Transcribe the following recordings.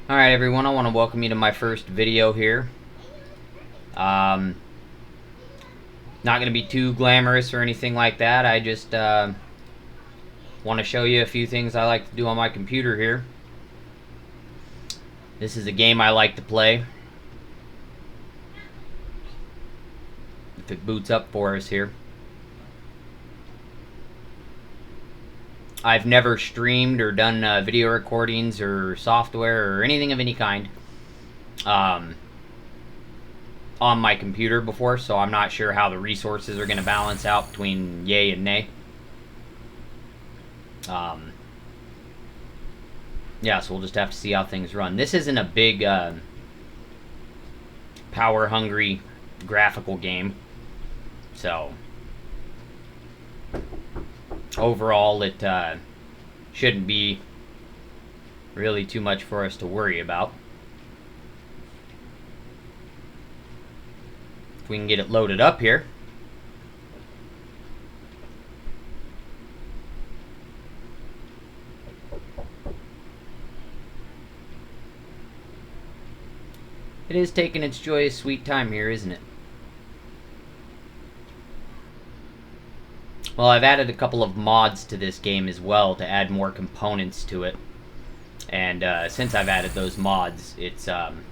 Alright everyone, I want to welcome you to my first video here. Not going to be too glamorous or anything like that. I just want to show you a few things I like to do on my computer here. This is a game I like to play. If it boots up for us here. I've never streamed or done video recordings or software or anything of any kind on my computer before, so I'm not sure how the resources are going to balance out between yay and nay. Yeah, so we'll just have to see how things run. This isn't a big power-hungry graphical game, so overall it shouldn't be really too much for us to worry about. If we can get it loaded up here. It is taking its joyous sweet time here, isn't it? Well, I've added a couple of mods to this game as well to add more components to it. And since I've added those mods, it's I'm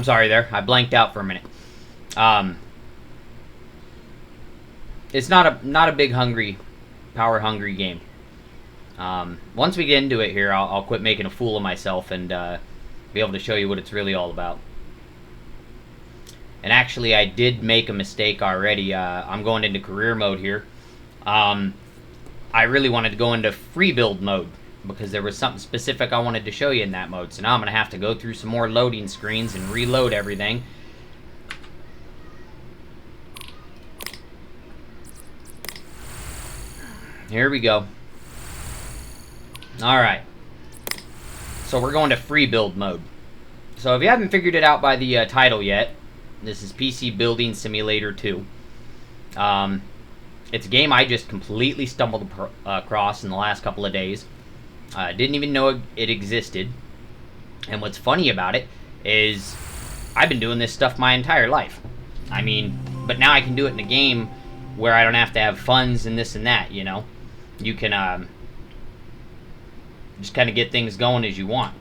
sorry there, I blanked out for a minute. It's not a big power hungry game. Once we get into it here, I'll quit making a fool of myself and be able to show you what it's really all about. And actually, I did make a mistake already. I'm going into career mode here. I really wanted to go into free build mode because there was something specific I wanted to show you in that mode. So now I'm going to have to go through some more loading screens and reload everything. Here we go. Alright. So we're going to free build mode. So if you haven't figured it out by the title yet, this is PC Building Simulator 2. It's a game I just completely stumbled across in the last couple of days. Didn't even know it existed. And what's funny about it is I've been doing this stuff my entire life. I mean, but now I can do it in a game where I don't have to have funds and this and that, you know? You can just kind of get things going as you want.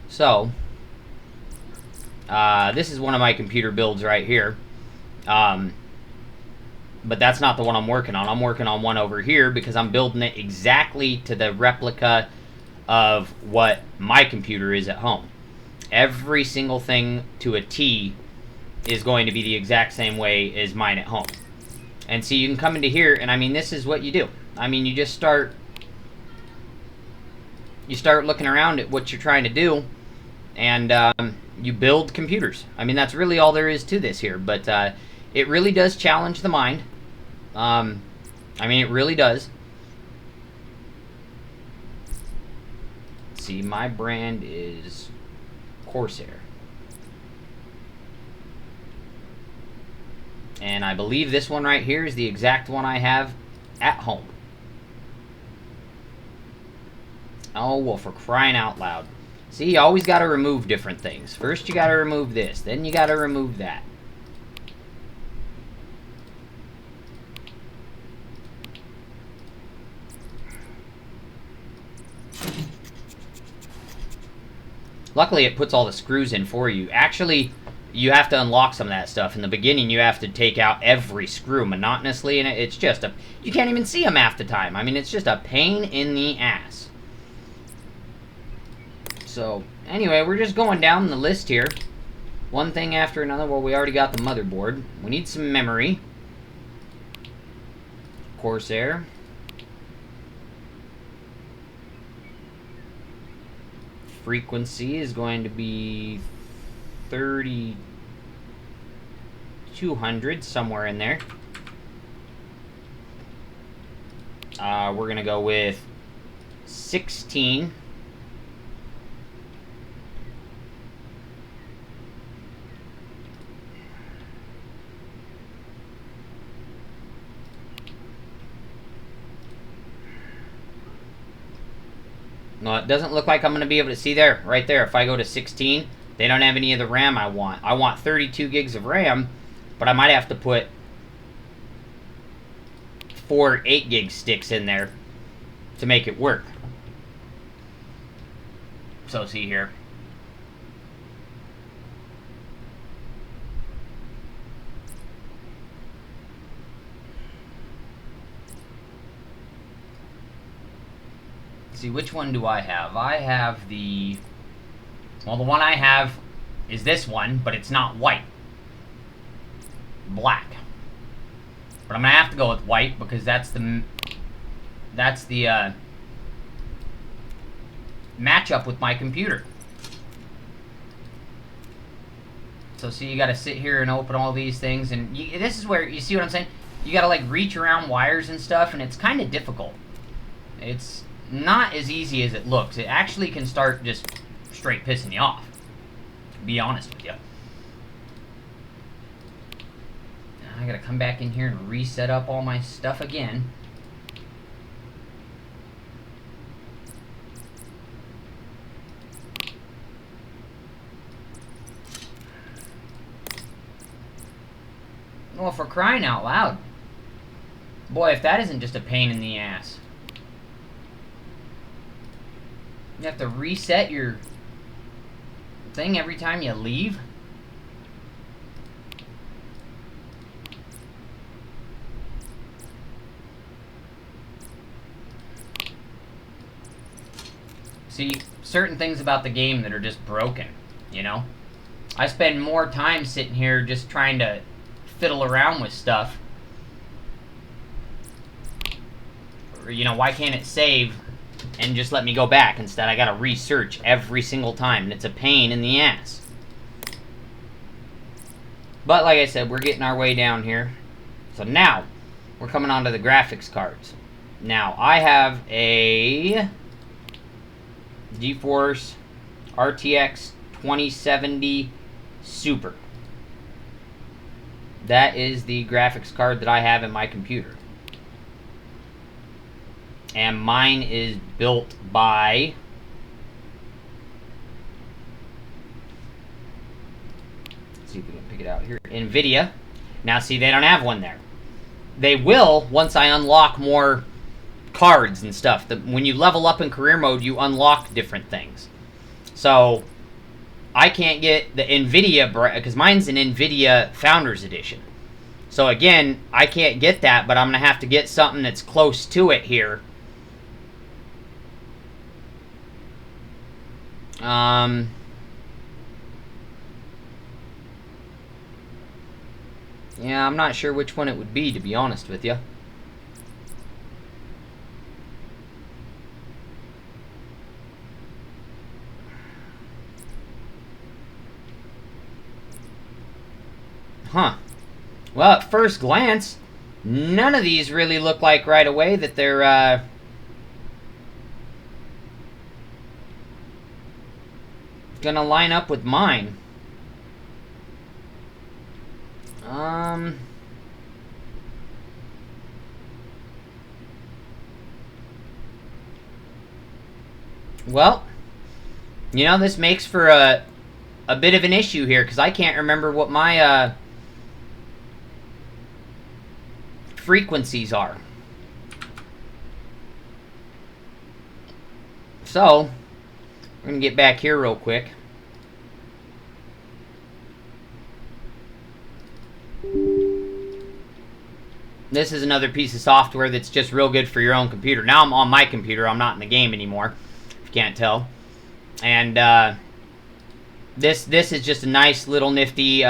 So, this is one of my computer builds right here. But that's not the one I'm working on. I'm working on one over here because I'm building it exactly to the replica of what my computer is at home. Every single thing to a T is going to be the exact same way as mine at home. And so you can come into here, and I mean, this is what you do. I mean, you just start looking around at what you're trying to do, and you build computers. I mean, that's really all there is to this here, but it really does challenge the mind. I mean, it really does. Let's see, my brand is Corsair. And I believe this one right here is the exact one I have at home. Oh, well, for crying out loud. See, you always got to remove different things. First, you got to remove this. Then you got to remove that. Luckily, it puts all the screws in for you. Actually, you have to unlock some of that stuff. In the beginning, you have to take out every screw monotonously, and it's just a... You can't even see them half the time. I mean, it's just a pain in the ass. So, anyway, we're just going down the list here. One thing after another. Well, we already got the motherboard. We need some memory. Corsair. Frequency is going to be 3200, somewhere in there. We're going to go with 16. No, it doesn't look like I'm going to be able to see there. Right there. If I go to 16, they don't have any of the RAM I want. I want 32 gigs of RAM, but I might have to put 4 8-gig sticks in there to make it work. So see here. See, which one do I have? I have the... Well, the one I have is this one, but it's not white. Black. But I'm going to have to go with white because that's the matchup with my computer. So see, you got to sit here and open all these things, and this is where, you see what I'm saying? You got to like reach around wires and stuff, and it's kind of difficult. It's not as easy as it looks. It actually can start just straight pissing you off, to be honest with you. I gotta come back in here and reset up all my stuff again. Well, for crying out loud. Boy, if that isn't just a pain in the ass. You have to reset your thing every time you leave. See, certain things about the game that are just broken, you know? I spend more time sitting here just trying to fiddle around with stuff. Or, you know, why can't it save and just let me go back? Instead, I gotta research every single time, and it's a pain in the ass. But like I said, we're getting our way down here. So now, we're coming on to the graphics cards. Now, I have a GeForce RTX 2070 Super. That is the graphics card that I have in my computer. And mine is built by... Let's see if we can pick it out here. NVIDIA. Now see, they don't have one there. They will once I unlock more cards and stuff. When you level up in career mode, you unlock different things. So I can't get the NVIDIA, because mine's an NVIDIA Founders Edition. So again, I can't get that, but I'm going to have to get something that's close to it here. Yeah, I'm not sure which one it would be, to be honest with you. Huh. Well, at first glance, none of these really look like right away that they're, gonna line up with mine. Well, you know, this makes for a bit of an issue here, because I can't remember what my, frequencies are. So, we're going to get back here real quick. This is another piece of software that's just real good for your own computer. Now I'm on my computer. I'm not in the game anymore, if you can't tell. And this is just a nice little nifty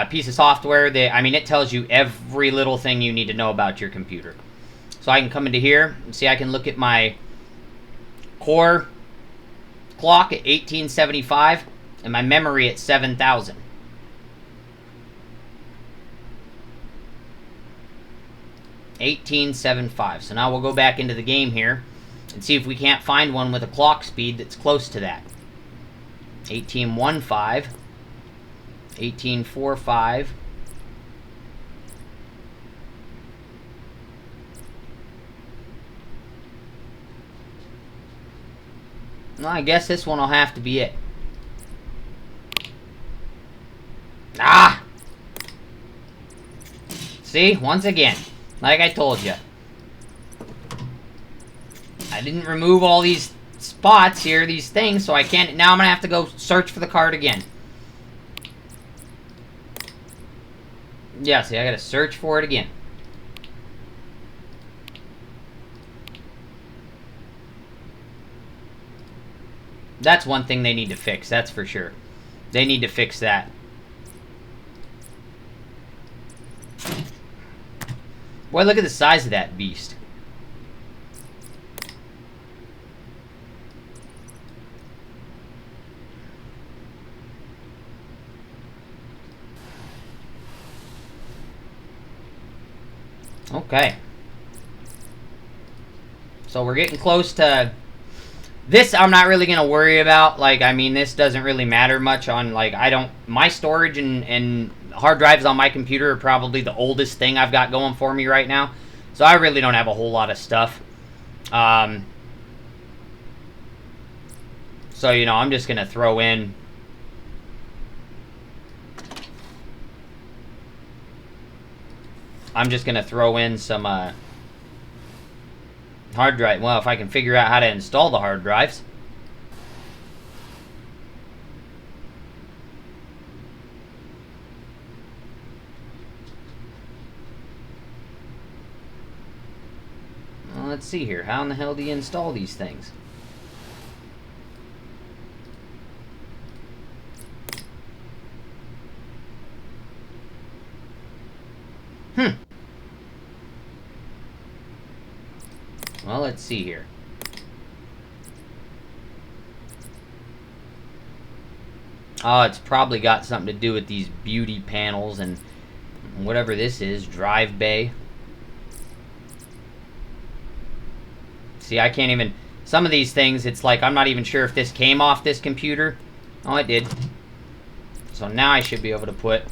piece of software that, I mean, it tells you every little thing you need to know about your computer. So I can come into here and see, I can look at my core clock at 1875 and my memory at 7000. 1875. So now we'll go back into the game here and see if we can't find one with a clock speed that's close to that. 1815. 1845. Well, I guess this one will have to be it. Ah! See? Once again. Like I told you. I didn't remove all these spots here, these things, so I can't... Now I'm going to have to go search for the card again. Yeah, see, I got to search for it again. That's one thing they need to fix, that's for sure. They need to fix that. Boy, look at the size of that beast. Okay. So we're getting close to... This I'm not really going to worry about. Like, I mean, this doesn't really matter much on, like, I don't... My storage and hard drives on my computer are probably the oldest thing I've got going for me right now. So I really don't have a whole lot of stuff. So, you know, I'm just going to throw in... I'm just going to throw in some hard drive. Well, if I can figure out how to install the hard drives. Well, let's see here. How in the hell do you install these things? Well, let's see here. Oh, it's probably got something to do with these beauty panels and whatever this is, drive bay. See, I can't even... Some of these things, it's like I'm not even sure if this came off this computer. Oh, it did. So now I should be able to put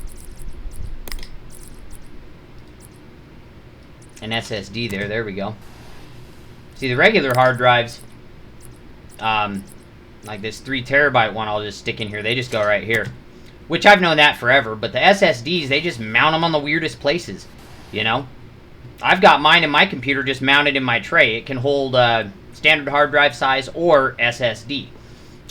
an SSD there. There we go. See, the regular hard drives, like this 3 terabyte one, I'll just stick in here. They just go right here. Which I've known that forever. But the SSDs, they just mount them on the weirdest places. You know? I've got mine in my computer just mounted in my tray. It can hold standard hard drive size or SSD.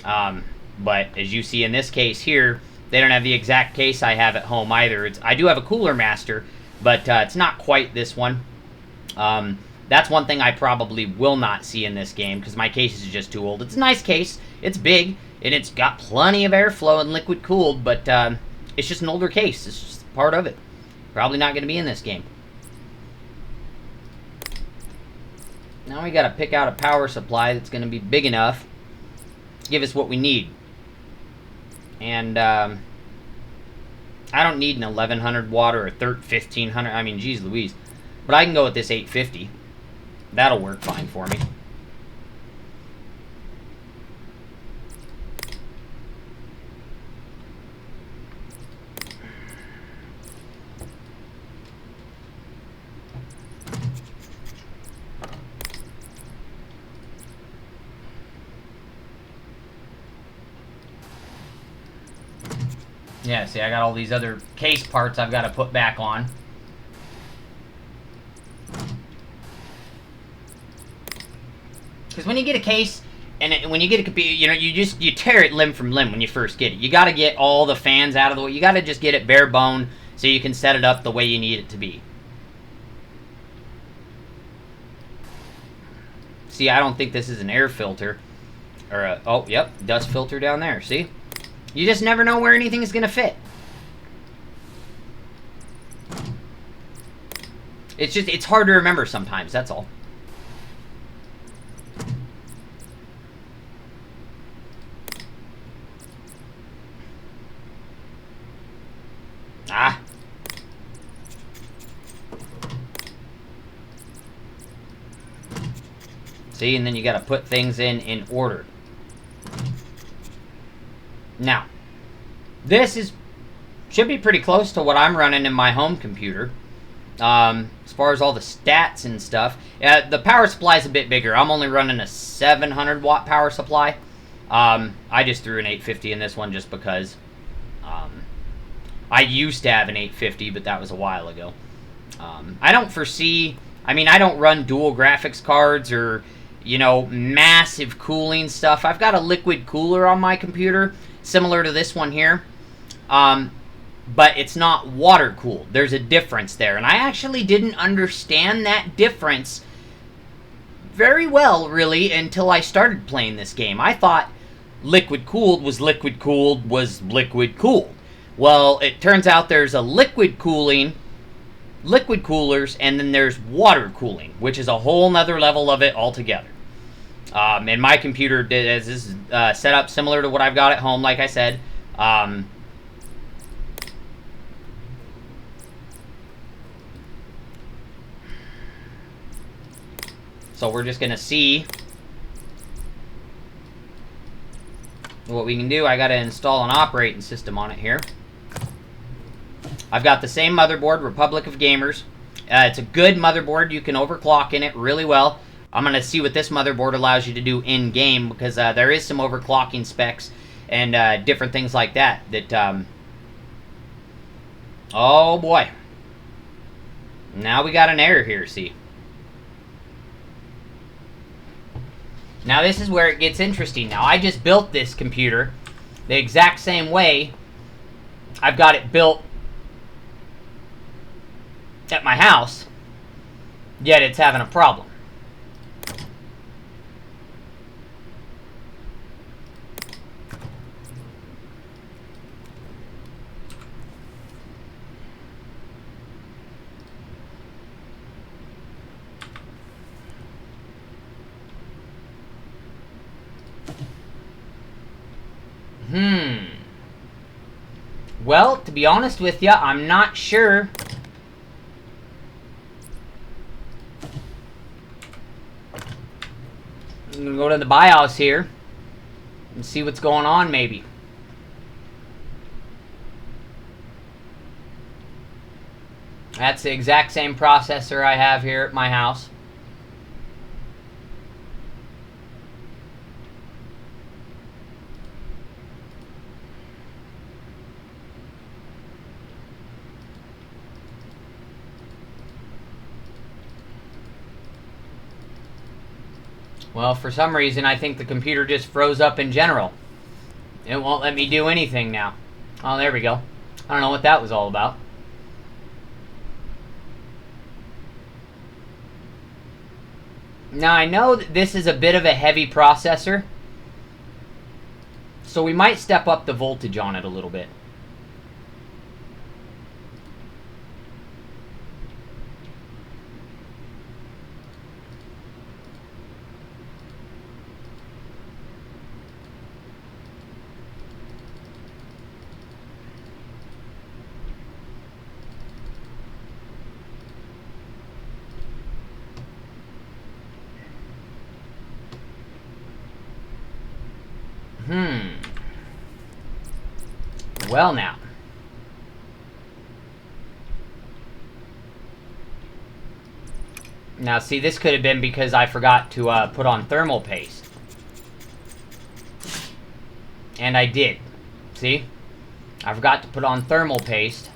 But as you see in this case here, they don't have the exact case I have at home either. I do have a Cooler Master, but it's not quite this one. That's one thing I probably will not see in this game, because my case is just too old. It's a nice case, it's big, and it's got plenty of airflow and liquid cooled, but it's just an older case. It's just part of it. Probably not going to be in this game. Now we got to pick out a power supply that's going to be big enough to give us what we need. And I don't need an 1100 watt or a 1500. I mean, geez Louise. But I can go with this 850. That'll work fine for me. Yeah, see, I got all these other case parts I've got to put back on. Because when you get a case, and when you get a computer, you know, you tear it limb from limb when you first get it. You got to get all the fans out of the way. You got to just get it bare bone so you can set it up the way you need it to be. See, I don't think this is an air filter. Or a, oh, yep, dust filter down there, see? You just never know where anything is going to fit. It's hard to remember sometimes, that's all. Ah. See, and then you got to put things in order. Now, this should be pretty close to what I'm running in my home computer. As far as all the stats and stuff. The power supply is a bit bigger. I'm only running a 700 watt power supply. I just threw an 850 in this one just because. I used to have an 850, but that was a while ago. I don't foresee... I mean, I don't run dual graphics cards or, you know, massive cooling stuff. I've got a liquid cooler on my computer, similar to this one here. But it's not water cooled. There's a difference there. And I actually didn't understand that difference very well, really, until I started playing this game. I thought liquid cooled was liquid cooled was liquid cooled. Well, it turns out there's a liquid coolers, and then there's water cooling, which is a whole nother level of it altogether. And my computer is set up similar to what I've got at home, like I said. So we're just going to see what we can do. I got to install an operating system on it here. I've got the same motherboard, Republic of Gamers. It's a good motherboard. You can overclock in it really well. I'm going to see what this motherboard allows you to do in-game, because there is some overclocking specs and different things like that. Oh boy. Now we got an error here, see. Now this is where it gets interesting. Now I just built this computer the exact same way I've got it built at my house, yet it's having a problem. Well, to be honest with you, I'm not sure. I'm going to go to the BIOS here and see what's going on, maybe. That's the exact same processor I have here at my house. Well, for some reason, I think the computer just froze up in general. It won't let me do anything now. Oh, there we go. I don't know what that was all about. Now, I know that this is a bit of a heavy processor, so we might step up the voltage on it a little bit. Well, now. Now, see, this could have been because I forgot to put on thermal paste. And I did. See? I forgot to put on thermal paste.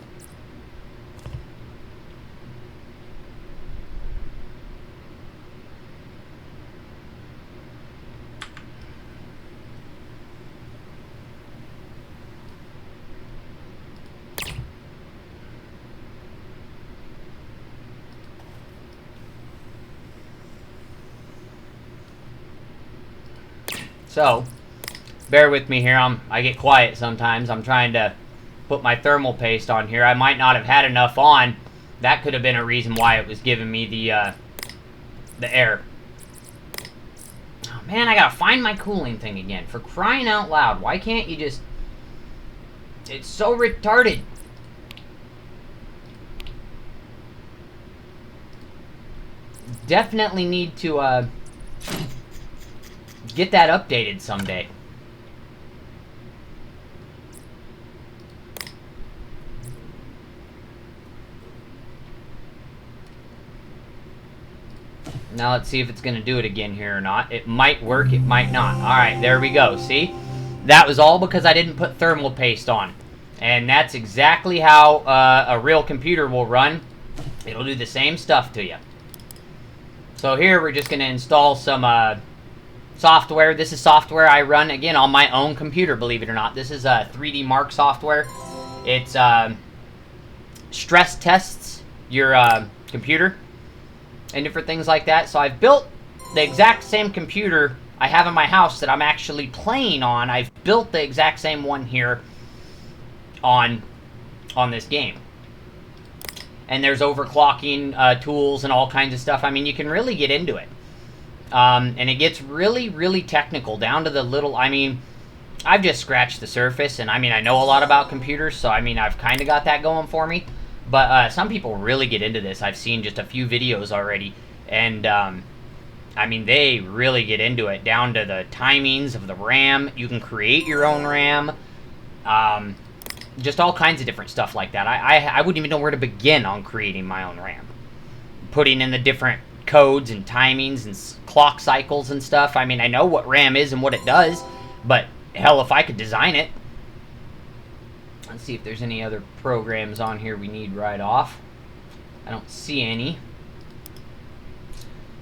So, bear with me here. I get quiet sometimes. I'm trying to put my thermal paste on here. I might not have had enough on. That could have been a reason why it was giving me the error. Oh, man, I gotta find my cooling thing again. For crying out loud. Why can't you just... It's so retarded. Definitely need to, get that updated someday. Now let's see if it's going to do it again here or not. It might work, it might not. Alright, there we go. See? That was all because I didn't put thermal paste on. And that's exactly how a real computer will run. It'll do the same stuff to you. So here we're just going to install some software. This is software I run, again, on my own computer, believe it or not. This is 3D Mark software. It's stress tests your computer and different things like that. So I've built the exact same computer I have in my house that I'm actually playing on. I've built the exact same one here on this game. And there's overclocking tools and all kinds of stuff. I mean, you can really get into it. And it gets really, really technical, down to the little, I mean, I've just scratched the surface, and I mean, I know a lot about computers, so I mean, I've kind of got that going for me. But some people really get into this. I've seen just a few videos already, and I mean, they really get into it, down to the timings of the RAM. You can create your own RAM. Just all kinds of different stuff like that. I wouldn't even know where to begin on creating my own RAM. Putting in the different codes and timings and clock cycles and stuff. I mean, I know what RAM is and what it does, but hell, if I could design it. Let's see if there's any other programs on here we need right off. I don't see any.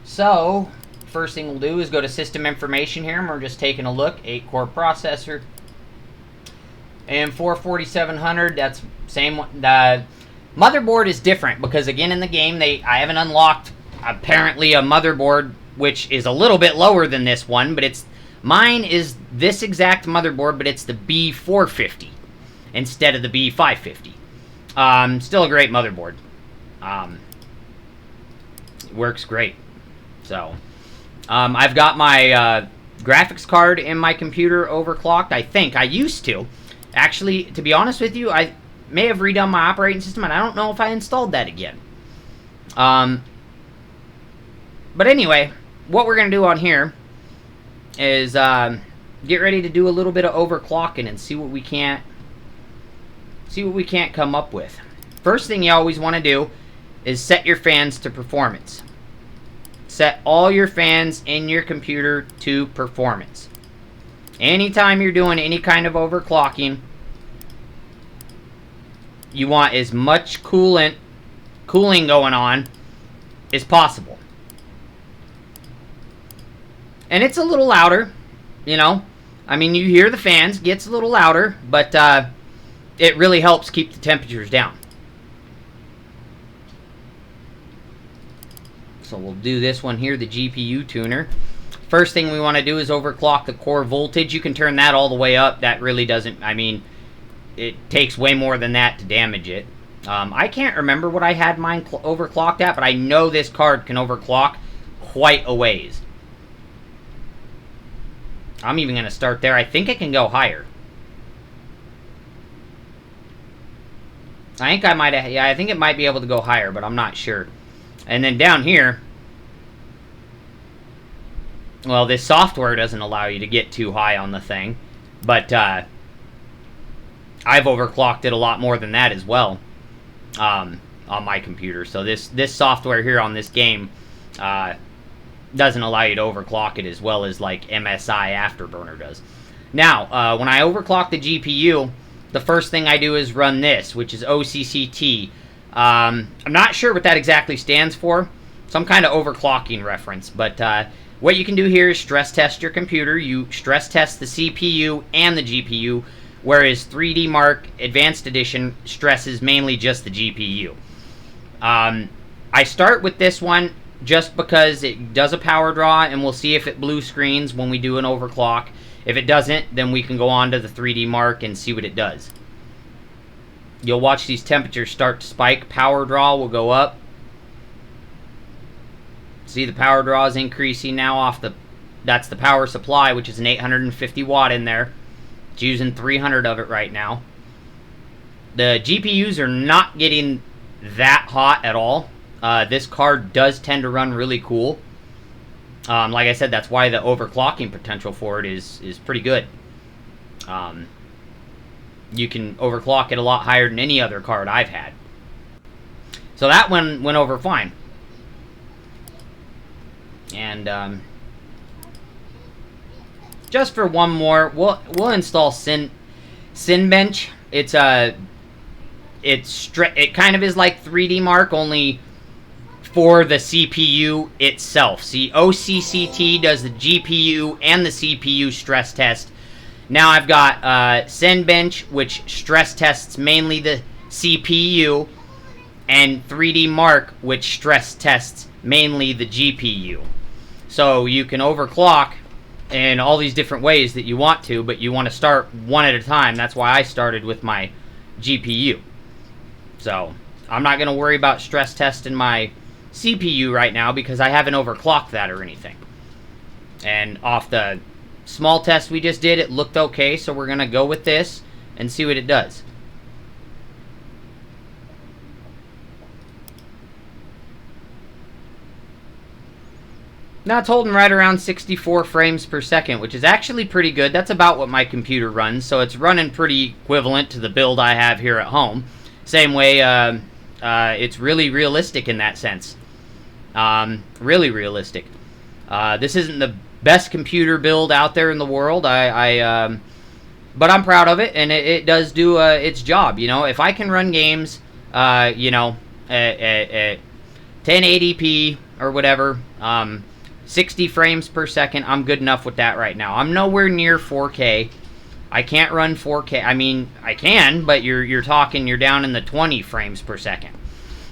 So, first thing we'll do is go to System Information here, and we're just taking a look. 8-core processor. And 4700, that's same one. The motherboard is different because, again, in the game, I haven't unlocked, apparently, a motherboard which is a little bit lower than this one, but mine is this exact motherboard, but it's the B450 instead of the B550. Still a great motherboard. It works great. So, I've got my graphics card in my computer overclocked. I think I used to. Actually, to be honest with you, I may have redone my operating system, and I don't know if I installed that again. But anyway, what we're going to do on here is get ready to do a little bit of overclocking and see what we can't come up with. First thing you always want to do is set your fans to performance. Set all your fans in your computer to performance. Anytime you're doing any kind of overclocking, you want as much cooling going on as possible. And it's a little louder, you know. I mean, you hear the fans, gets a little louder, but it really helps keep the temperatures down. So we'll do this one here, the GPU tuner. First thing we want to do is overclock the core voltage. You can turn that all the way up. That really doesn't, I mean, it takes way more than that to damage it. I can't remember what I had mine overclocked at, but I know this card can overclock quite a ways. I'm even going to start there. I think it can go higher. I think I might have, yeah, I think it might be able to go higher, but I'm not sure. And then down here, well, this software doesn't allow you to get too high on the thing, but I've overclocked it a lot more than that as well on my computer. So this software here on this game doesn't allow you to overclock it as well as like MSI Afterburner does. Now, when I overclock the GPU, the first thing I do is run this, which is OCCT. I'm not sure what that exactly stands for. Some kind of overclocking reference, but what you can do here is stress test your computer. You stress test the CPU and the GPU, whereas 3D Mark Advanced Edition stresses mainly just the GPU. I start with this one just because it does a power draw, and we'll see if it blue screens when we do an overclock. If it doesn't, then we can go on to the 3D Mark and see what it does. You'll watch these temperatures start to spike. Power draw will go up. See, the power draw is increasing now off that's the power supply, which is an 850 watt in there. It's using 300 of it right now. The GPUs are not getting that hot at all. This card does tend to run really cool. Like I said, that's why the overclocking potential for it is pretty good. You can overclock it a lot higher than any other card I've had. So that one went over fine. And just for one more, we'll install Cinebench. It kind of is like 3D Mark, only for the CPU itself. See, OCCT does the GPU and the CPU stress test. Now I've got Cinebench, which stress tests mainly the CPU, and 3D Mark, which stress tests mainly the GPU. So you can overclock in all these different ways that you want to, but you want to start one at a time. That's why I started with my GPU. So I'm not going to worry about stress testing my CPU right now because I haven't overclocked that or anything. And off the small test we just did, it looked okay, so we're going to go with this and see what it does. Now it's holding right around 64 frames per second, which is actually pretty good. That's about what my computer runs, so it's running pretty equivalent to the build I have here at home. Same way, it's really realistic in that sense. Really realistic. This isn't the best computer build out there in the world, but I'm proud of it, and it does do its job. You know, if I can run games, you know, at 1080p or whatever, 60 frames per second, I'm good enough with that right now. I'm nowhere near 4K. I can't run 4K. I mean, I can, but you're down in the 20 frames per second.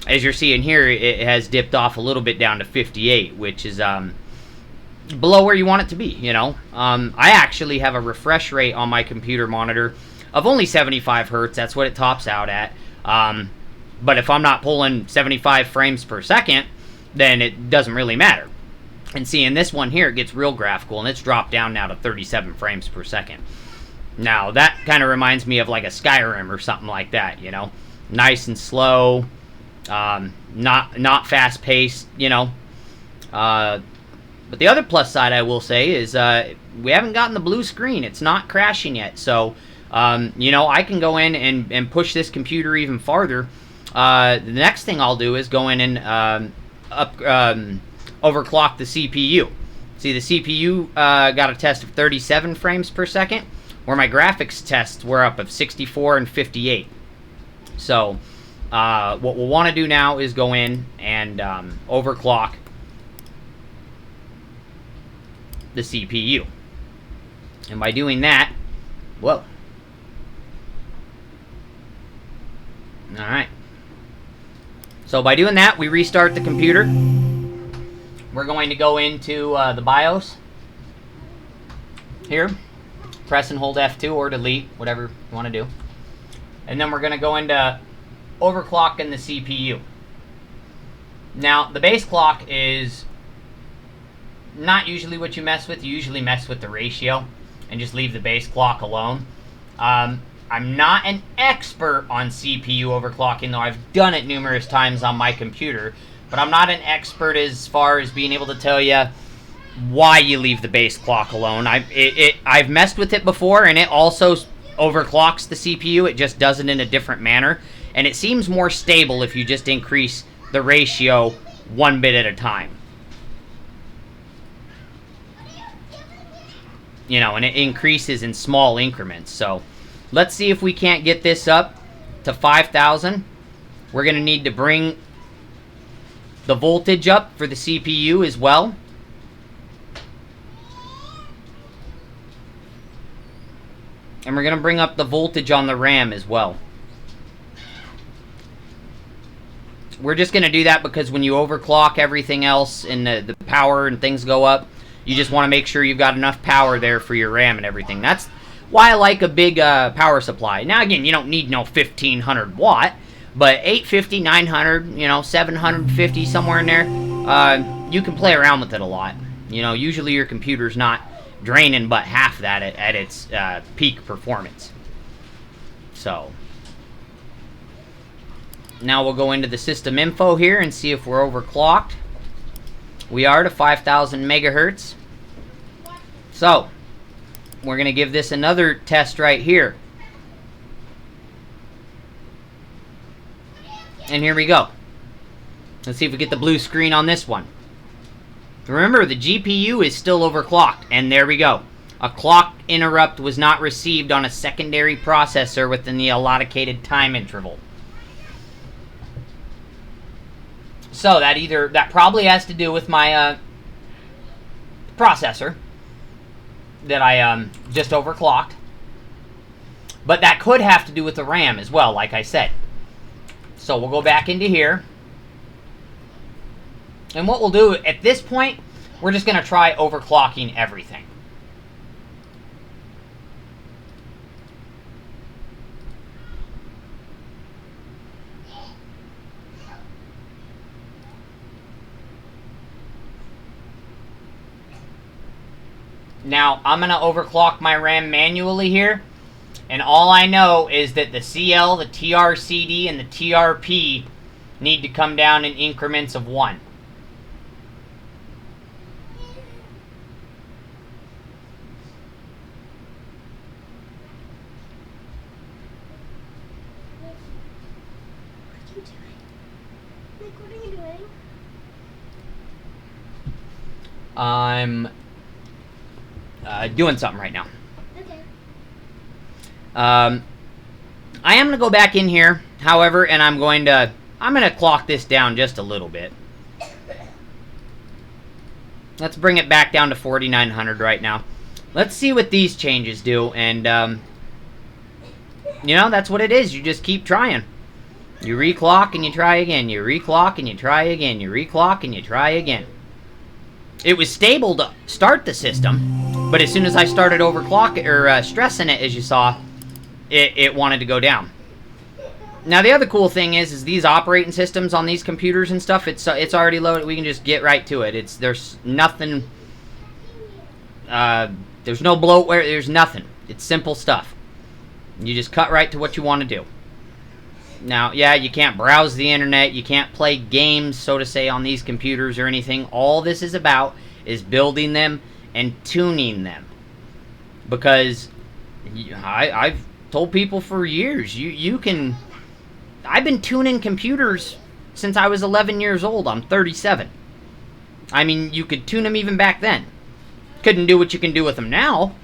As you're seeing here, it has dipped off a little bit down to 58, which is below where you want it to be, you know. I actually have a refresh rate on my computer monitor of only 75 hertz. That's what it tops out at. But if I'm not pulling 75 frames per second, then it doesn't really matter. And see, in this one here, it gets real graphical, and it's dropped down now to 37 frames per second. Now, that kind of reminds me of like a Skyrim or something like that, you know. Nice and slow, not fast-paced, you know. But the other plus side I will say is we haven't gotten the blue screen. It's not crashing yet. So, you know, I can go in and push this computer even farther. The next thing I'll do is go in and overclock the CPU. See, the CPU got a test of 37 frames per second, where my graphics tests were up of 64 and 58. So, what we'll want to do now is go in and overclock the CPU. And by doing that, whoa. Alright. So by doing that, we restart the computer. We're going to go into the BIOS. Here. Press and hold F2 or delete, whatever you want to do. And then we're going to go into overclocking the CPU. Now, the base clock is not usually what you mess with. You usually mess with the ratio and just leave the base clock alone. I'm not an expert on CPU overclocking, though I've done it numerous times on my computer. But I'm not an expert as far as being able to tell you why you leave the base clock alone. I've messed with it before, and it also overclocks the CPU. It just does it in a different manner. And it seems more stable if you just increase the ratio one bit at a time. You know, and it increases in small increments. So let's see if we can't get this up to 5,000. We're going to need to bring the voltage up for the CPU as well. And we're going to bring up the voltage on the RAM as well. We're just going to do that because when you overclock everything else and the power and things go up, you just want to make sure you've got enough power there for your RAM and everything. That's why I like a big power supply. Now, again, you don't need no 1,500 watt, but 850, 900, you know, 750, somewhere in there, you can play around with it a lot. You know, usually your computer's not draining but half that at its peak performance. So, now we'll go into the system info here and see if we're overclocked. We are to 5,000 megahertz. So, we're going to give this another test right here. And here we go. Let's see if we get the blue screen on this one. Remember, the GPU is still overclocked, and there we go. A clock interrupt was not received on a secondary processor within the allocated time interval. So that probably has to do with my processor that I just overclocked. But that could have to do with the RAM as well, like I said. So we'll go back into here. And what we'll do at this point, we're just going to try overclocking everything. Now, I'm going to overclock my RAM manually here. And all I know is that the CL, the TRCD, and the TRP need to come down in increments of 1. I'm doing something right now. Okay. I am going to go back in here, however, and I'm going to clock this down just a little bit. Let's bring it back down to 4,900 right now. Let's see what these changes do, and, you know, that's what it is. You just keep trying. You reclock and you try again. You reclock and you try again. You reclock and you try again. It was stable to start the system, but as soon as I started overclocking or stressing it, as you saw, it wanted to go down. Now the other cool thing is these operating systems on these computers and stuff. It's already loaded. We can just get right to it. There's nothing. There's no bloatware. There's nothing. It's simple stuff. You just cut right to what you want to do. Now, yeah, you can't browse the internet, you can't play games, so to say, on these computers or anything. All this is about is building them and tuning them. Because I've told people for years, you can... I've been tuning computers since I was 11 years old. I'm 37. I mean, you could tune them even back then. Couldn't do what you can do with them now,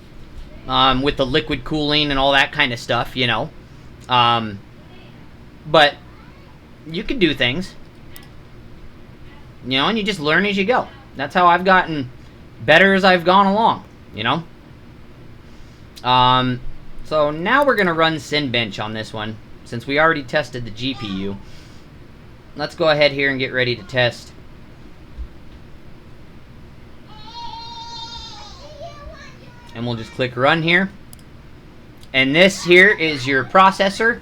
with the liquid cooling and all that kind of stuff, you know. But you can do things, you know, and you just learn as you go. That's how I've gotten better as I've gone along, you know. So now we're going to run Cinebench on this one, since we already tested the GPU. Let's go ahead here and get ready to test. And we'll just click run here. And this here is your processor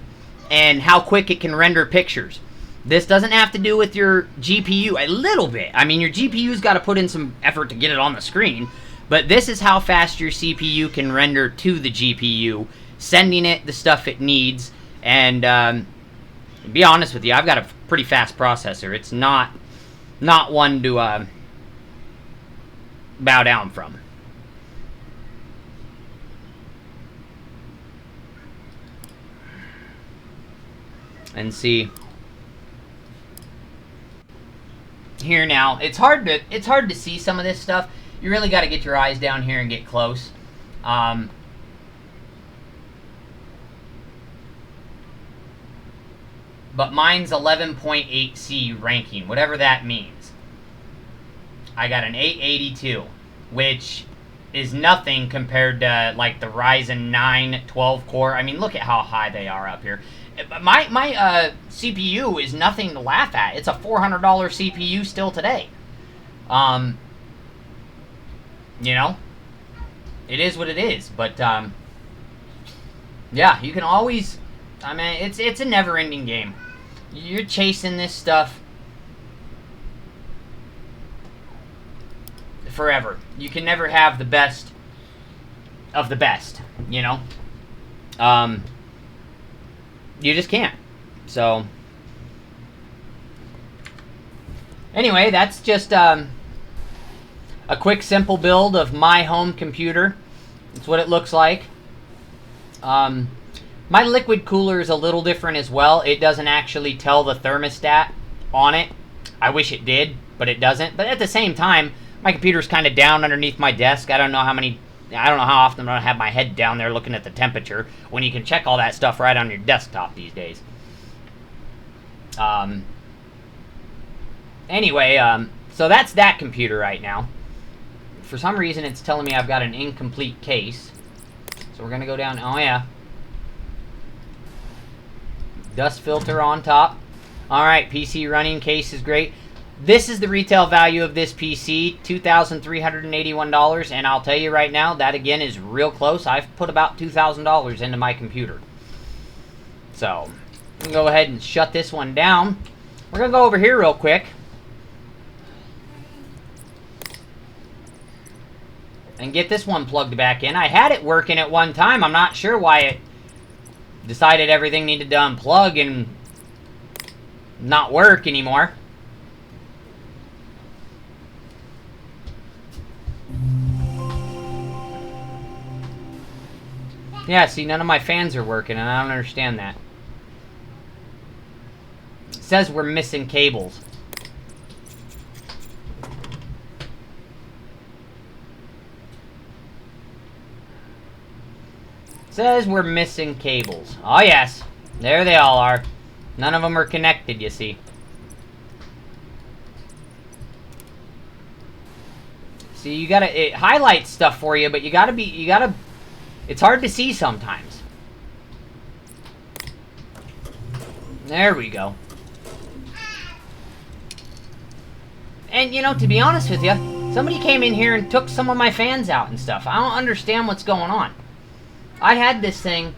and how quick it can render pictures. This doesn't have to do with your GPU a little bit. I mean, your GPU's got to put in some effort to get it on the screen, but this is how fast your CPU can render to the GPU, sending it the stuff it needs. And to be honest with you, I've got a pretty fast processor. It's not one to bow down from. And see here now, it's hard to see some of this stuff. You really got to get your eyes down here and get close. But mine's 11.8C ranking, whatever that means. I got an 882, which is nothing compared to like the Ryzen 9 12 core. I mean, look at how high they are up here. My CPU is nothing to laugh at. It's a $400 CPU still today. You know, it is what it is. But yeah, you can always. I mean, it's a never-ending game. You're chasing this stuff forever. You can never have the best of the best. You know. You just can't. So, anyway, that's just a quick, simple build of my home computer. That's what it looks like. My liquid cooler is a little different as well. It doesn't actually tell the thermostat on it. I wish it did, but it doesn't. But at the same time, my computer's kind of down underneath my desk. I don't know how often I'm going to have my head down there looking at the temperature when you can check all that stuff right on your desktop these days. Anyway, so that's that computer right now. For some reason, it's telling me I've got an incomplete case. So we're going to go down. Oh, yeah. Dust filter on top. All right, PC running, case is great. This is the retail value of this PC, $2,381, and I'll tell you right now, that again is real close. I've put about $2,000 into my computer. So, I'm going to go ahead and shut this one down. We're going to go over here real quick. And get this one plugged back in. I had it working at one time. I'm not sure why it decided everything needed to unplug and not work anymore. Yeah, see, none of my fans are working, and I don't understand that. It says we're missing cables. It says we're missing cables. Oh, yes. There they all are. None of them are connected, you see. See, you gotta... It highlights stuff for you, but you gotta... It's hard to see sometimes. There we go. And, you know, to be honest with you, somebody came in here and took some of my fans out and stuff. I don't understand what's going on. I had this thing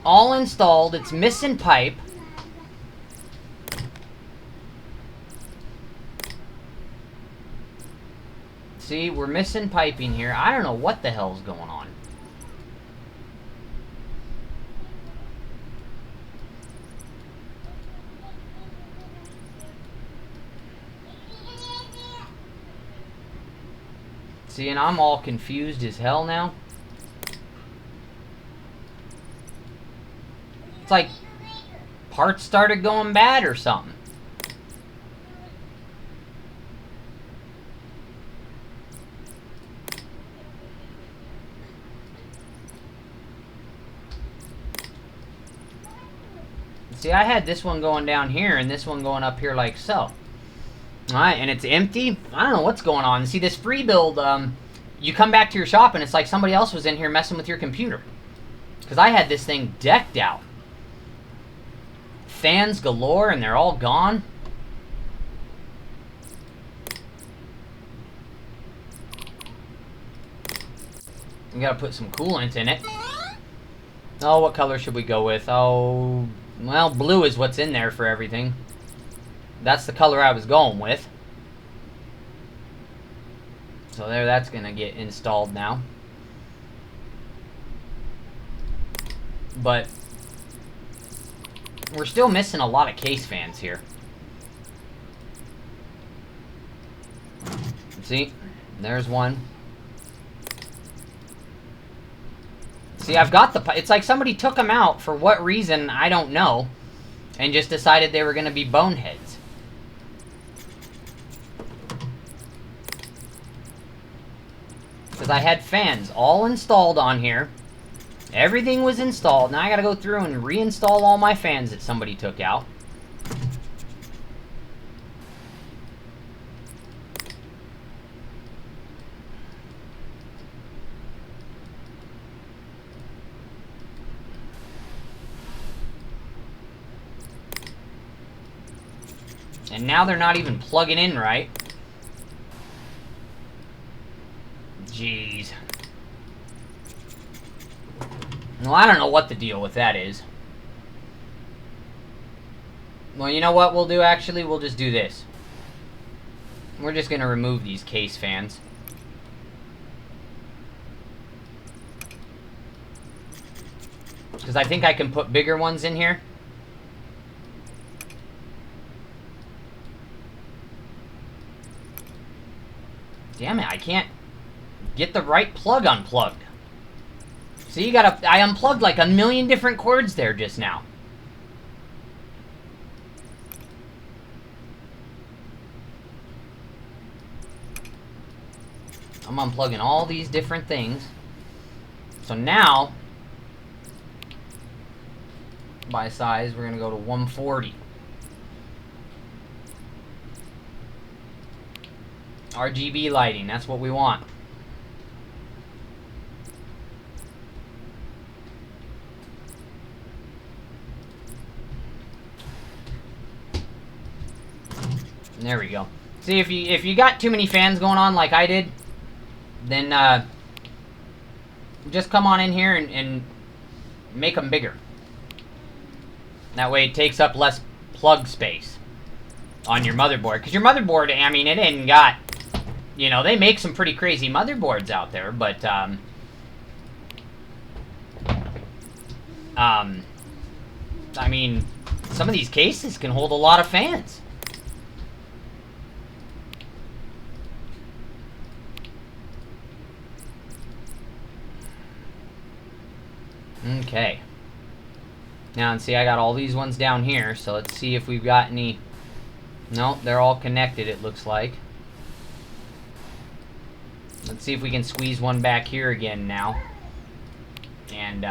all installed. It's missing pipe. See, we're missing piping here. I don't know what the hell's going on. See, and I'm all confused as hell now. It's like parts started going bad or something. See, I had this one going down here and this one going up here like so. Alright, and it's empty? I don't know what's going on. See, this free build, you come back to your shop and it's like somebody else was in here messing with your computer. Because I had this thing decked out. Fans galore and they're all gone. We gotta put some coolant in it. Oh, what color should we go with? Oh... Well, blue is what's in there for everything. That's the color I was going with. So there, that's going to get installed now. But we're still missing a lot of case fans here. See? There's one. See, I've got the... It's like somebody took them out for what reason, I don't know. And just decided they were going to be boneheads. Because I had fans all installed on here. Everything was installed. Now I got to go through and reinstall all my fans that somebody took out. And now they're not even plugging in right. Jeez. Well, I don't know what the deal with that is. Well, you know what we'll do, actually? We'll just do this. We're just going to remove these case fans. Because I think I can put bigger ones in here. Damn it, I can't get the right plug unplugged. So you gotta... I unplugged like a million different cords there just now. I'm unplugging all these different things. So now, by size, we're gonna go to 140. RGB lighting, that's what we want. There we go. See, if you got too many fans going on like I did, then just come on in here and make them bigger. That way it takes up less plug space on your motherboard. Because your motherboard, I mean, it ain't got... You know, they make some pretty crazy motherboards out there, but, I mean, some of these cases can hold a lot of fans. Okay. Now, and see, I got all these ones down here, so let's see if we've got any... Nope, they're all connected, it looks like. Let's see if we can squeeze one back here again now. And,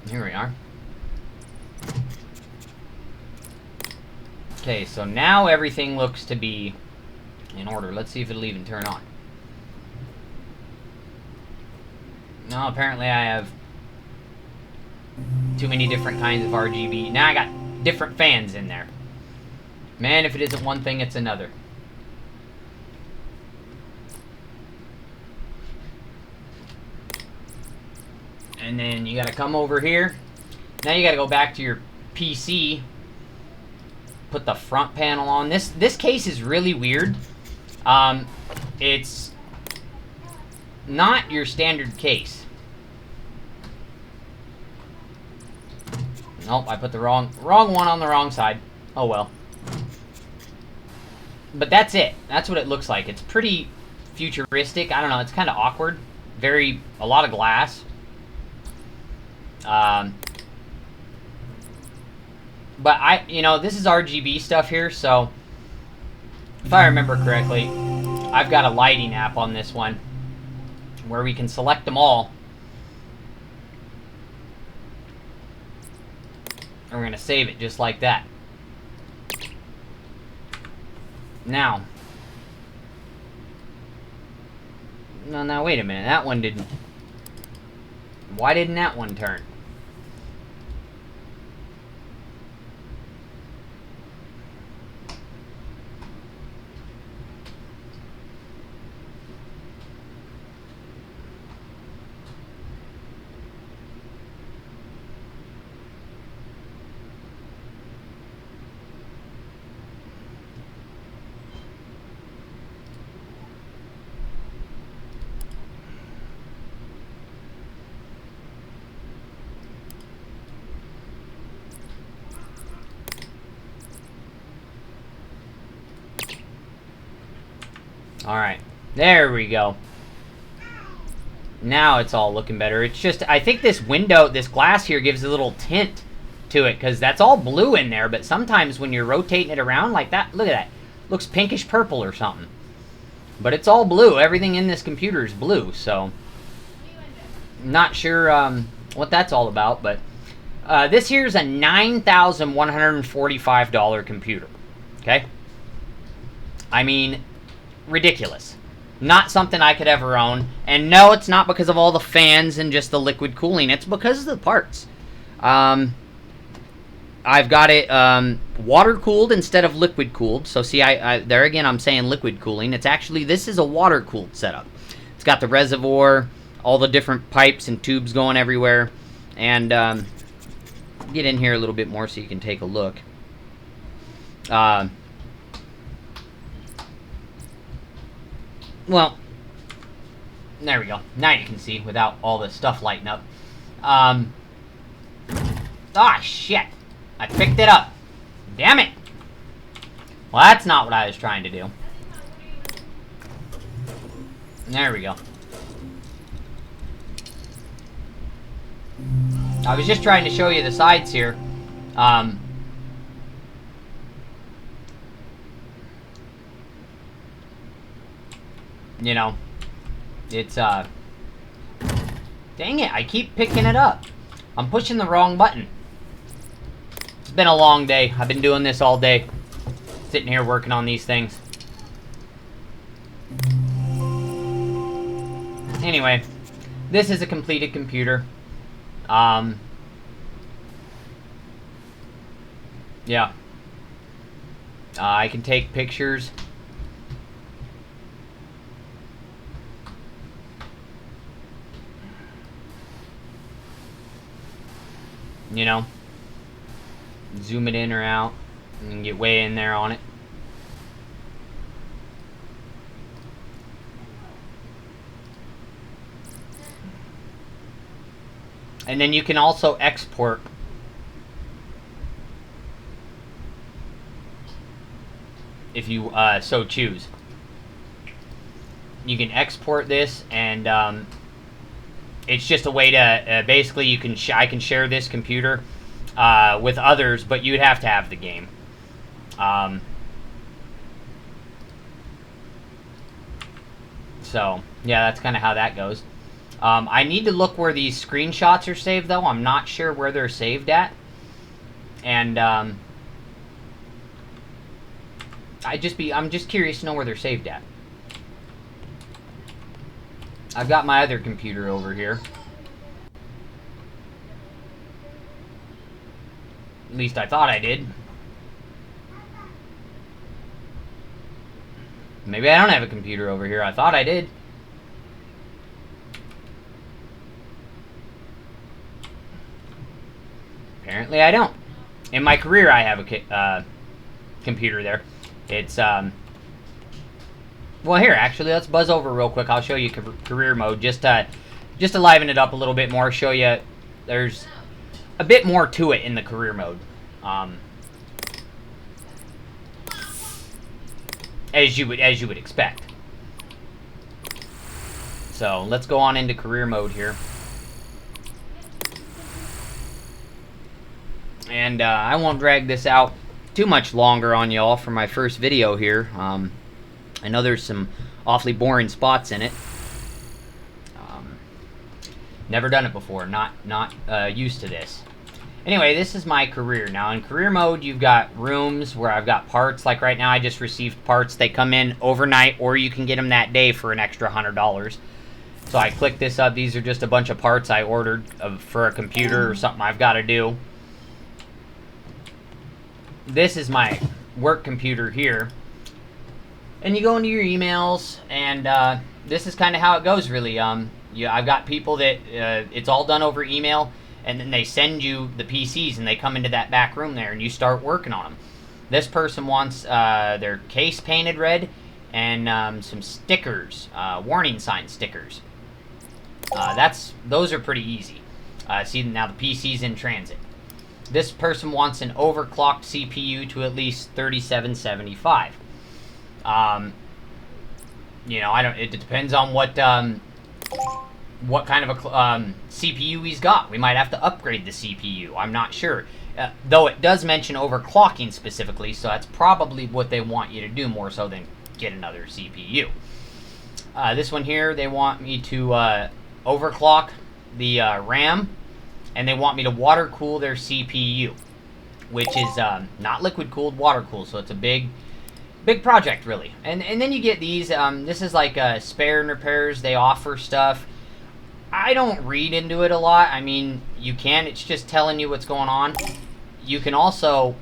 here we are. Okay, so now everything looks to be in order. Let's see if it'll even turn on. No, apparently I have too many different kinds of RGB. Now I got different fans in there. Man, if it isn't one thing, it's another. And then you gotta come over here. Now you gotta go back to your PC. Put the front panel on. This case is really weird. It's not your standard case. Nope, I put the wrong one on the wrong side. Oh well. But that's it. That's what it looks like. It's pretty futuristic. I don't know. It's kind of awkward. A lot of glass. But this is RGB stuff here, so if I remember correctly, I've got a lighting app on this one where we can select them all. And we're going to save it just like that. Now, no, wait a minute. That one didn't. Why didn't that one turn? Alright, there we go. Now it's all looking better. It's just, I think this window, this glass here gives a little tint to it, because that's all blue in there, but sometimes when you're rotating it around like that, look at that. Looks pinkish purple or something. But it's all blue. Everything in this computer is blue, so... Not sure what that's all about, but... this here's a $9,145 computer. Okay? I mean... ridiculous. Not something I could ever own. And no, it's not because of all the fans and just the liquid cooling. It's because of the parts. I've got it water-cooled instead of liquid-cooled. So see, there again, I'm saying liquid cooling. It's actually, this is a water-cooled setup. It's got the reservoir, all the different pipes and tubes going everywhere. And get in here a little bit more so you can take a look. Well, There we go. Now you can see without all the stuff lighting up. Ah, shit. I picked it up. Damn it. Well, that's not what I was trying to do. There we go. I was just trying to show you the sides here. You know, it's, dang it, I keep picking it up. I'm pushing the wrong button. It's been a long day. I've been doing this all day. Sitting here working on these things. Anyway, this is a completed computer. Yeah. I can take pictures. You know, zoom it in or out and get way in there on it. And then you can also export if you so choose. You can export this, and it's just a way to basically you can I can share this computer with others, but you'd have to have the game. So yeah, that's kind of how that goes. I need to look where these screenshots are saved, though. I'm not sure where they're saved at. And, I'm just curious to know where they're saved at. I've got my other computer over here. At least I thought I did. Maybe I don't have a computer over here. I thought I did. Apparently I don't. In my career, I have a computer there. It's, well, here, actually, let's buzz over real quick. I'll show you career mode, just to liven it up a little bit more, show you there's a bit more to it in the career mode. As you would expect. So, let's go on into career mode here. And I won't drag this out too much longer on y'all for my first video here. I know there's some awfully boring spots in it. Never done it before. Not used to this. Anyway, this is my career. Now, in career mode, you've got rooms where I've got parts. Like right now, I just received parts. They come in overnight, or you can get them that day for an extra $100. So I click this up. These are just a bunch of parts I ordered for a computer or something I've got to do. This is my work computer here. And you go into your emails, and this is kind of how it goes, really. Yeah, I've got people that it's all done over email, and then they send you the PCs, and they come into that back room there, and you start working on them. This person wants their case painted red, and some stickers, warning sign stickers. Those are pretty easy. See, now the PC's in transit. This person wants an overclocked CPU to at least 3775. You know, it depends on what kind of a CPU he's got. We might have to upgrade the CPU. I'm not sure. Though it does mention overclocking specifically, so that's probably what they want you to do more so than get another CPU. This one here, they want me to overclock the RAM, and they want me to water cool their CPU, which is not liquid cooled, water cooled, so it's a big project, really. And then you get these. This is like spare and repairs. They offer stuff. I don't read into it a lot. I mean, you can. It's just telling you what's going on. You can also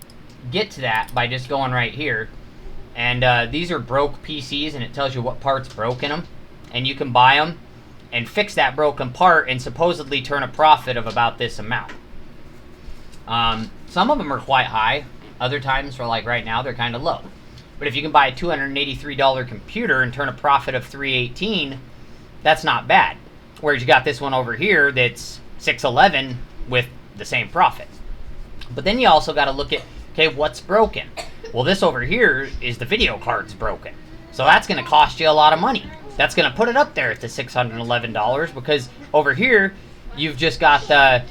get to that by just going right here. And these are broke PCs, and it tells you what parts broke in them. And you can buy them and fix that broken part and supposedly turn a profit of about this amount. Some of them are quite high. Other times, for like right now, they're kind of low. But if you can buy a $283 computer and turn a profit of $318, That's not bad. Whereas you got this one over here that's 611 with the same profit. But then you also got to look at, okay, what's broken? Well, this over here is the video card's broken. So that's going to cost you a lot of money. That's going to put it up there at the $611 because over here you've just got the...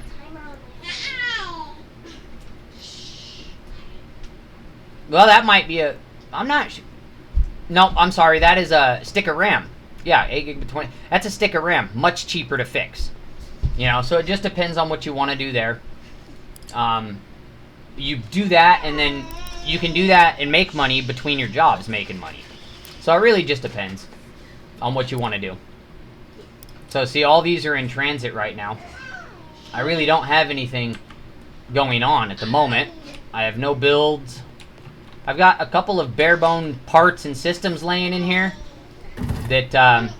Well, that might be a... I'm not... No, I'm sorry. That is a stick of RAM. Yeah, 8 gig to 20. That's a stick of RAM. Much cheaper to fix. You know, so it just depends on what you want to do there. You do that, and then you can do that and make money between your jobs making money. So it really just depends on what you want to do. So see, all these are in transit right now. I really don't have anything going on at the moment. I have no builds. I've got a couple of bare bone parts and systems laying in here that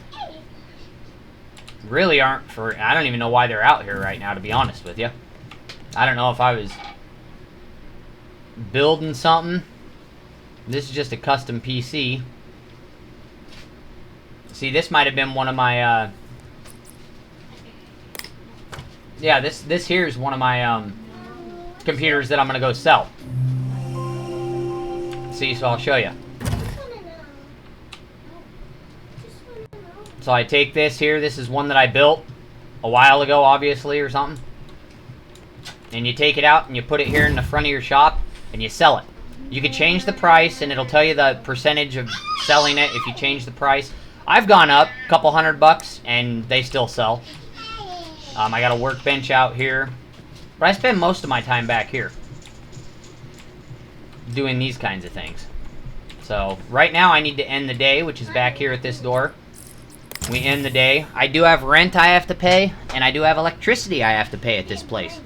really aren't for... I don't even know why they're out here right now, to be honest with you. I don't know if I was building something. This is just a custom PC. See, this might have been one of my... yeah, this here is one of my computers that I'm going to go sell. See, so I'll show you. So I take this here. This is one that I built a while ago, obviously, or something. And you take it out and you put it here in the front of your shop and you sell it. You can change the price and it'll tell you the percentage of selling it if you change the price. I've gone up a couple $100 and they still sell. I got a workbench out here. But I spend most of my time back here doing these kinds of things. So right now I need to end the day, which is back here at this door. We end the day. I do have rent I have to pay, and I do have electricity I have to pay at this place.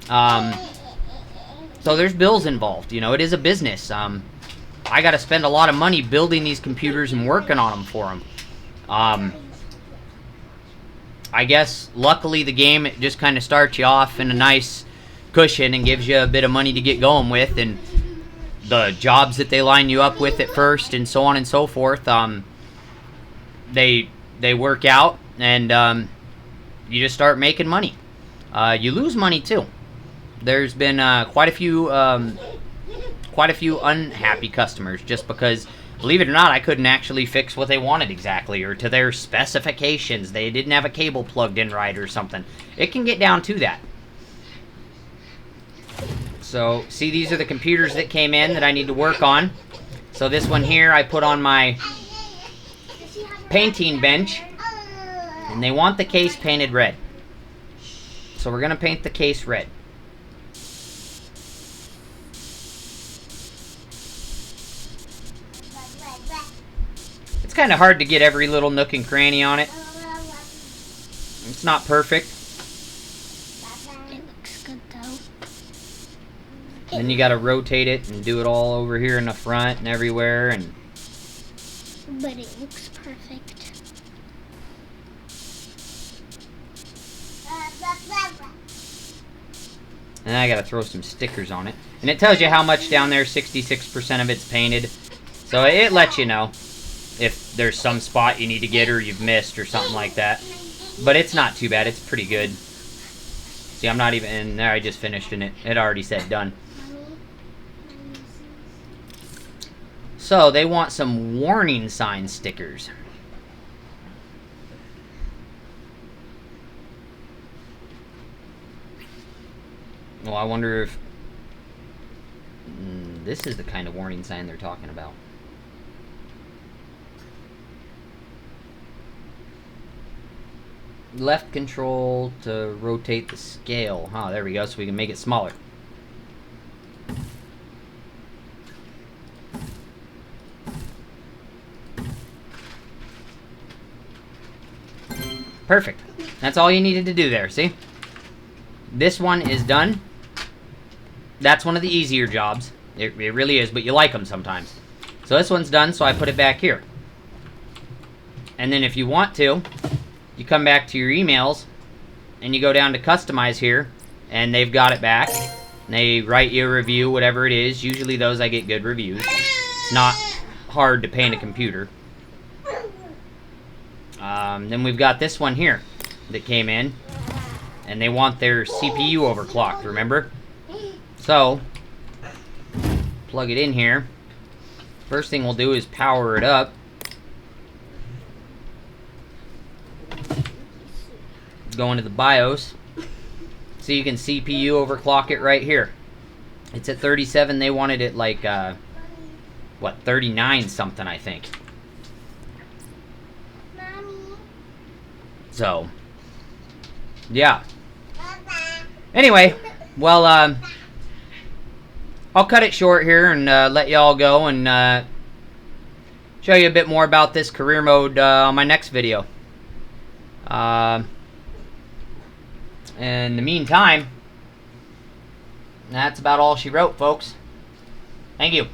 So there's bills involved. You know, it is a business. I got to spend a lot of money building these computers and working on them for them. I guess luckily the game, it just kind of starts you off in a nice cushion and gives you a bit of money to get going with, and the jobs that they line you up with at first and so on and so forth, they work out, and you just start making money. You lose money too. There's been quite a few unhappy customers just because, believe it or not, I couldn't actually fix what they wanted exactly or to their specifications. They didn't have a cable plugged in right or something. It can get down to that. So, see, these are the computers that came in that I need to work on. So this one here I put on my painting bench, and they want the case painted red. So we're going to paint the case red. It's kind of hard to get every little nook and cranny on it. It's not perfect. It looks good though. Then you got to rotate it and do it all over here in the front and everywhere, and But it looks perfect. and then I got to throw some stickers on it. And it tells you how much down there. 66% of it's painted. So it lets you know if there's some spot you need to get or you've missed or something like that. But it's not too bad. It's pretty good. See, I'm not even in there. I just finished and it already said done. So they want some warning sign stickers. Well, I wonder if this is the kind of warning sign they're talking about. Left control to rotate the scale. Oh, there we go, so we can make it smaller. Perfect. That's all you needed to do there, see? This one is done. That's one of the easier jobs. It really is, but you like them sometimes. So this one's done, so I put it back here. And then if you want to, you come back to your emails, and you go down to customize here, and they've got it back. And they write you a review, whatever it is. Usually those I get good reviews. It's not hard to paint a computer. Then we've got this one here that came in, and they want their CPU overclocked, remember? So, plug it in here. First thing we'll do is power it up. Go into the BIOS. So you can CPU overclock it right here. It's at 37. They wanted it like, what, 39 something, I think. So, yeah. Anyway, well, I'll cut it short here and let y'all go and show you a bit more about this career mode on my next video. In the meantime, that's about all she wrote, folks. Thank you.